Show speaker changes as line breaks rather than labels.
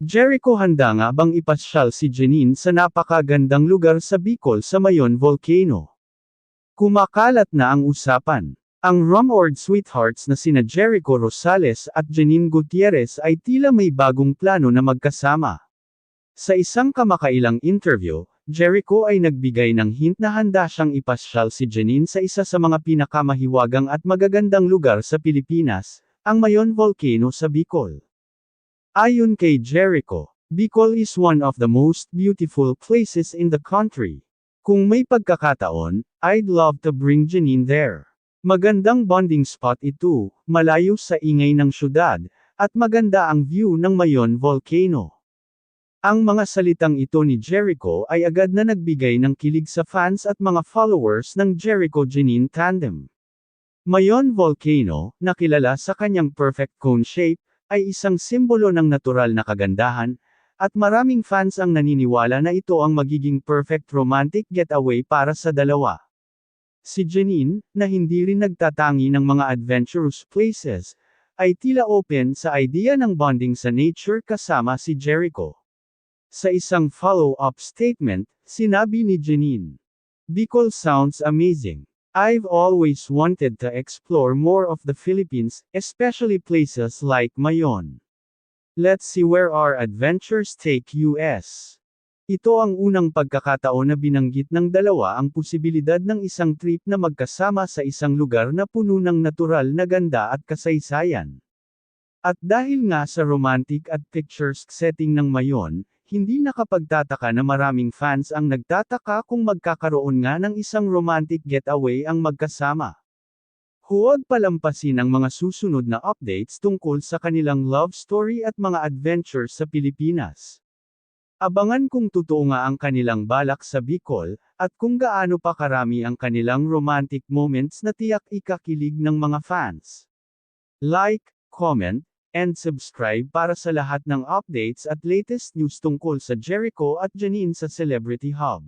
Jericho, handa nga bang ipasyal si Janine sa napakagandang lugar sa Bicol sa Mayon Volcano? Kumakalat na ang usapan. Ang rumored sweethearts na sina Jericho Rosales at Janine Gutierrez ay tila may bagong plano na magkasama. Sa isang kamakailang interview, Jericho ay nagbigay ng hint na handa siyang ipasyal si Janine sa isa sa mga pinakamahiwagang at magagandang lugar sa Pilipinas, ang Mayon Volcano sa Bicol. Ayon kay Jericho, Bicol is one of the most beautiful places in the country. Kung may pagkakataon, I'd love to bring Janine there. Magandang bonding spot ito, malayo sa ingay ng syudad, at maganda ang view ng Mayon Volcano. Ang mga salitang ito ni Jericho ay agad na nagbigay ng kilig sa fans at mga followers ng Jericho-Janine tandem. Mayon Volcano, na kilala sa kanyang perfect cone shape, ay isang simbolo ng natural na kagandahan, at maraming fans ang naniniwala na ito ang magiging perfect romantic getaway para sa dalawa. Si Janine, na hindi rin nagtatangi ng mga adventurous places, ay tila open sa idea ng bonding sa nature kasama si Jericho. Sa isang follow-up statement, sinabi ni Janine, "Bicol sounds amazing. I've always wanted to explore more of the Philippines, especially places like Mayon. Let's see where our adventures take us." Ito ang unang pagkakataon na binanggit ng dalawa ang posibilidad ng isang trip na magkasama sa isang lugar na puno ng natural na ganda at kasaysayan. At dahil nga sa romantic at picturesque setting ng Mayon, hindi nakapagtataka na maraming fans ang nagtataka kung magkakaroon nga ng isang romantic getaway ang magkasama. Huwag palampasin ang mga susunod na updates tungkol sa kanilang love story at mga adventures sa Pilipinas. Abangan kung totoo nga ang kanilang balak sa Bicol, at kung gaano pa karami ang kanilang romantic moments na tiyak ikakilig ng mga fans. Like, comment, and subscribe para sa lahat ng updates at latest news tungkol sa Jericho at Janine sa Celebrity Hub.